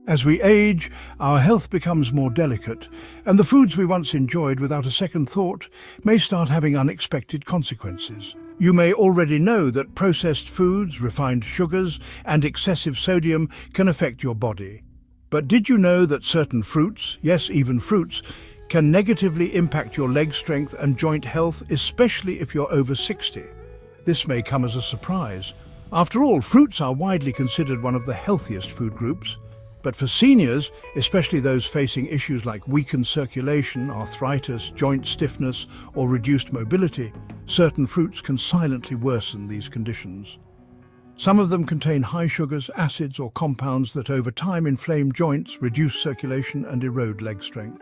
As we age, our health becomes more delicate, and the foods we once enjoyed without a second thought may start having unexpected consequences. You may already know that processed foods, refined sugars, and excessive sodium can affect your body. But did you know that certain fruits, yes, even fruits, can negatively impact your leg strength and joint health, especially if you're over 60? This may come as a surprise. After all, fruits are widely considered one of the healthiest food groups. But for seniors, especially those facing issues like weakened circulation, arthritis, joint stiffness, or reduced mobility, certain fruits can silently worsen these conditions. Some of them contain high sugars, acids, or compounds that over time inflame joints, reduce circulation, and erode leg strength.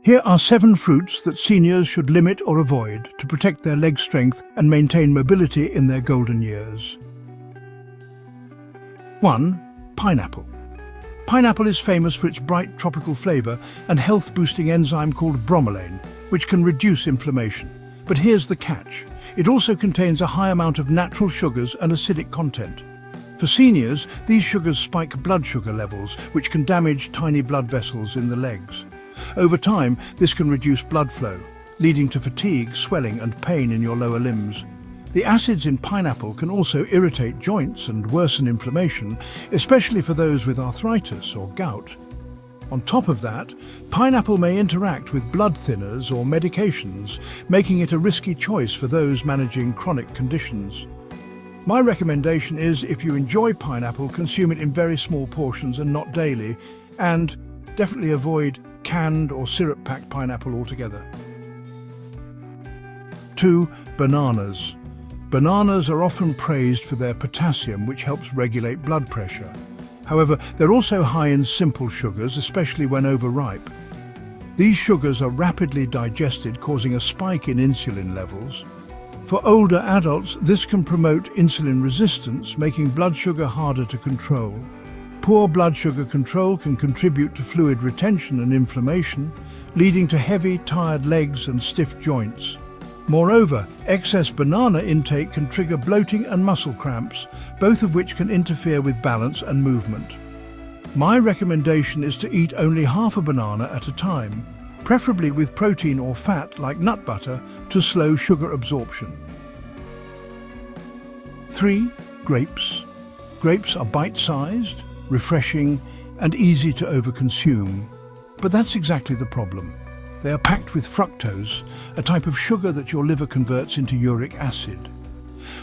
Here are 7 fruits that seniors should limit or avoid to protect their leg strength and maintain mobility in their golden years. 1. Pineapple. Pineapple is famous for its bright tropical flavor and health-boosting enzyme called bromelain, which can reduce inflammation. But here's the catch. It also contains a high amount of natural sugars and acidic content. For seniors, these sugars spike blood sugar levels, which can damage tiny blood vessels in the legs. Over time, this can reduce blood flow, leading to fatigue, swelling, and pain in your lower limbs. The acids in pineapple can also irritate joints and worsen inflammation, especially for those with arthritis or gout. On top of that, pineapple may interact with blood thinners or medications, making it a risky choice for those managing chronic conditions. My recommendation is, if you enjoy pineapple, consume it in very small portions and not daily, and definitely avoid canned or syrup-packed pineapple altogether. 2. Bananas. Bananas are often praised for their potassium, which helps regulate blood pressure. However, they're also high in simple sugars, especially when overripe. These sugars are rapidly digested, causing a spike in insulin levels. For older adults, this can promote insulin resistance, making blood sugar harder to control. Poor blood sugar control can contribute to fluid retention and inflammation, leading to heavy, tired legs and stiff joints. Moreover, excess banana intake can trigger bloating and muscle cramps, both of which can interfere with balance and movement. My recommendation is to eat only half a banana at a time, preferably with protein or fat like nut butter to slow sugar absorption. 3. Grapes. Grapes are bite-sized, refreshing, and easy to overconsume. But that's exactly the problem. They are packed with fructose, a type of sugar that your liver converts into uric acid.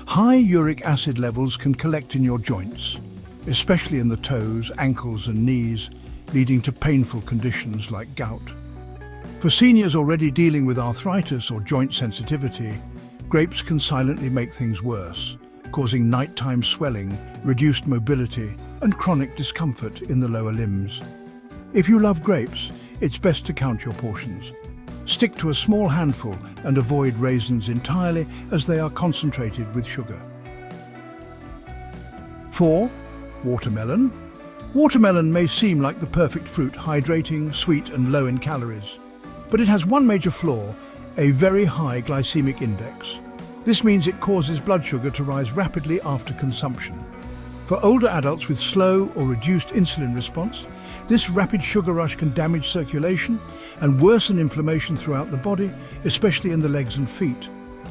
High uric acid levels can collect in your joints, especially in the toes, ankles, and knees, leading to painful conditions like gout. For seniors already dealing with arthritis or joint sensitivity, grapes can silently make things worse, causing nighttime swelling, reduced mobility, and chronic discomfort in the lower limbs. If you love grapes, it's best to count your portions. Stick to a small handful and avoid raisins entirely, as they are concentrated with sugar. 4. Watermelon. Watermelon may seem like the perfect fruit, hydrating, sweet, and low in calories. But it has one major flaw: a very high glycemic index. This means it causes blood sugar to rise rapidly after consumption. For older adults with slow or reduced insulin response, this rapid sugar rush can damage circulation and worsen inflammation throughout the body, especially in the legs and feet.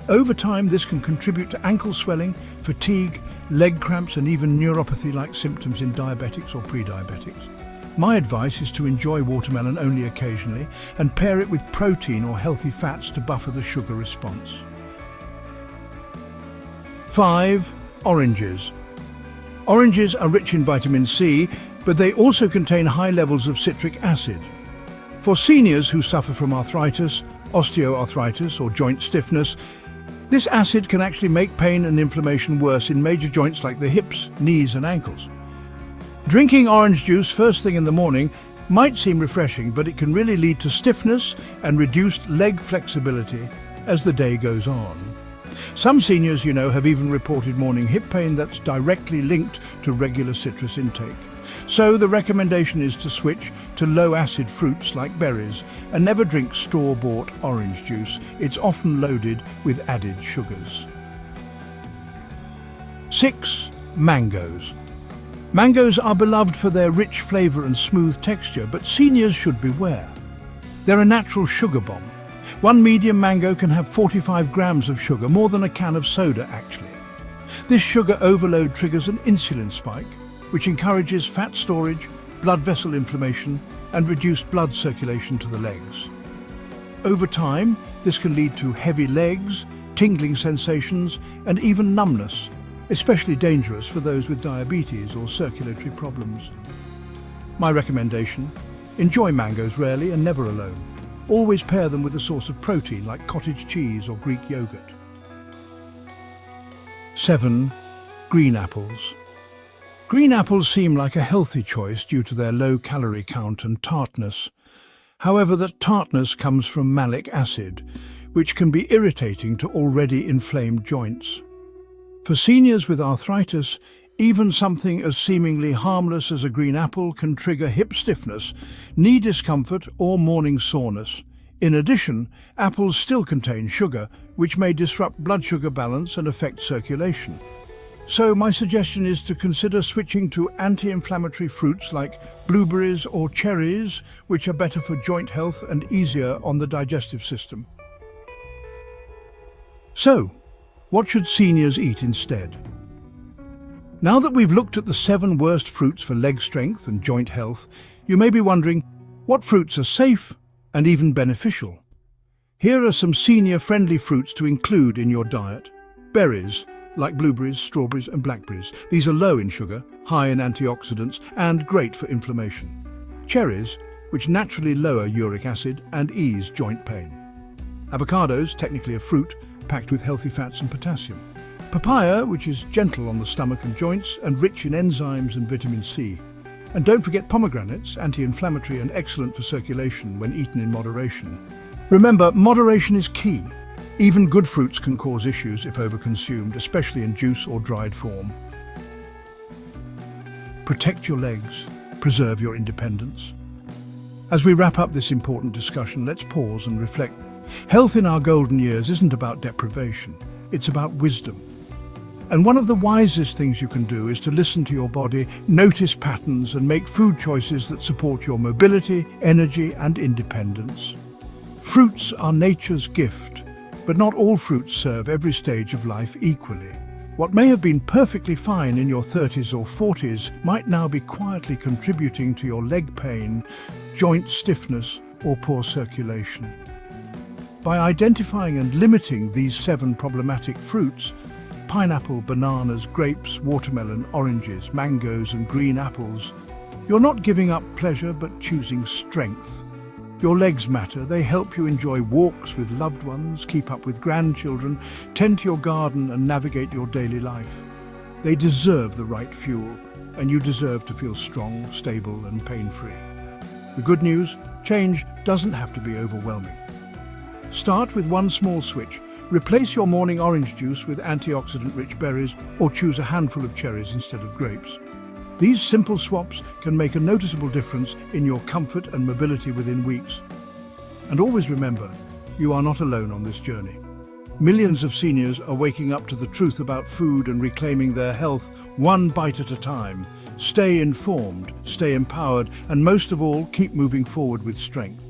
Over time, this can contribute to ankle swelling, fatigue, leg cramps, and even neuropathy-like symptoms in diabetics or pre-diabetics. My advice is to enjoy watermelon only occasionally and pair it with protein or healthy fats to buffer the sugar response. 5. Oranges. Oranges are rich in vitamin C, but they also contain high levels of citric acid. For seniors who suffer from arthritis, osteoarthritis, or joint stiffness, this acid can actually make pain and inflammation worse in major joints like the hips, knees, and ankles. Drinking orange juice first thing in the morning might seem refreshing, but it can really lead to stiffness and reduced leg flexibility as the day goes on. Some seniors, have even reported morning hip pain that's directly linked to regular citrus intake. So the recommendation is to switch to low-acid fruits like berries and never drink store-bought orange juice. It's often loaded with added sugars. 6. Mangoes. Mangoes are beloved for their rich flavour and smooth texture, but seniors should beware. They're a natural sugar bomb. One medium mango can have 45 grams of sugar, more than a can of soda actually. This sugar overload triggers an insulin spike, which encourages fat storage, blood vessel inflammation, and reduced blood circulation to the legs. Over time, this can lead to heavy legs, tingling sensations, and even numbness, especially dangerous for those with diabetes or circulatory problems. My recommendation: enjoy mangoes rarely and never alone. Always pair them with a source of protein like cottage cheese or Greek yogurt. 7. Green apples. Green apples seem like a healthy choice due to their low calorie count and tartness. However, that tartness comes from malic acid, which can be irritating to already inflamed joints. For seniors with arthritis, even something as seemingly harmless as a green apple can trigger hip stiffness, knee discomfort, or morning soreness. In addition, apples still contain sugar, which may disrupt blood sugar balance and affect circulation. So my suggestion is to consider switching to anti-inflammatory fruits like blueberries or cherries, which are better for joint health and easier on the digestive system. So, what should seniors eat instead? Now that we've looked at the 7 worst fruits for leg strength and joint health, you may be wondering, what fruits are safe and even beneficial? Here are some senior-friendly fruits to include in your diet. Berries, like blueberries, strawberries and blackberries. These are low in sugar, high in antioxidants and great for inflammation. Cherries, which naturally lower uric acid and ease joint pain. Avocados, technically a fruit, packed with healthy fats and potassium. Papaya, which is gentle on the stomach and joints and rich in enzymes and vitamin C. And don't forget pomegranates, anti-inflammatory and excellent for circulation when eaten in moderation. Remember, moderation is key. Even good fruits can cause issues if overconsumed, especially in juice or dried form. Protect your legs, preserve your independence. As we wrap up this important discussion, let's pause and reflect. Health in our golden years isn't about deprivation, it's about wisdom. And one of the wisest things you can do is to listen to your body, notice patterns, and make food choices that support your mobility, energy, and independence. Fruits are nature's gift, but not all fruits serve every stage of life equally. What may have been perfectly fine in your 30s or 40s might now be quietly contributing to your leg pain, joint stiffness, or poor circulation. By identifying and limiting these 7 problematic fruits, pineapple, bananas, grapes, watermelon, oranges, mangoes, and green apples, you're not giving up pleasure but choosing strength. Your legs matter. They help you enjoy walks with loved ones, keep up with grandchildren, tend to your garden, and navigate your daily life. They deserve the right fuel, and you deserve to feel strong, stable, and pain-free. The good news: change doesn't have to be overwhelming. Start with one small switch. Replace your morning orange juice with antioxidant-rich berries, or choose a handful of cherries instead of grapes. These simple swaps can make a noticeable difference in your comfort and mobility within weeks. And always remember, you are not alone on this journey. Millions of seniors are waking up to the truth about food and reclaiming their health one bite at a time. Stay informed, stay empowered, and most of all, keep moving forward with strength.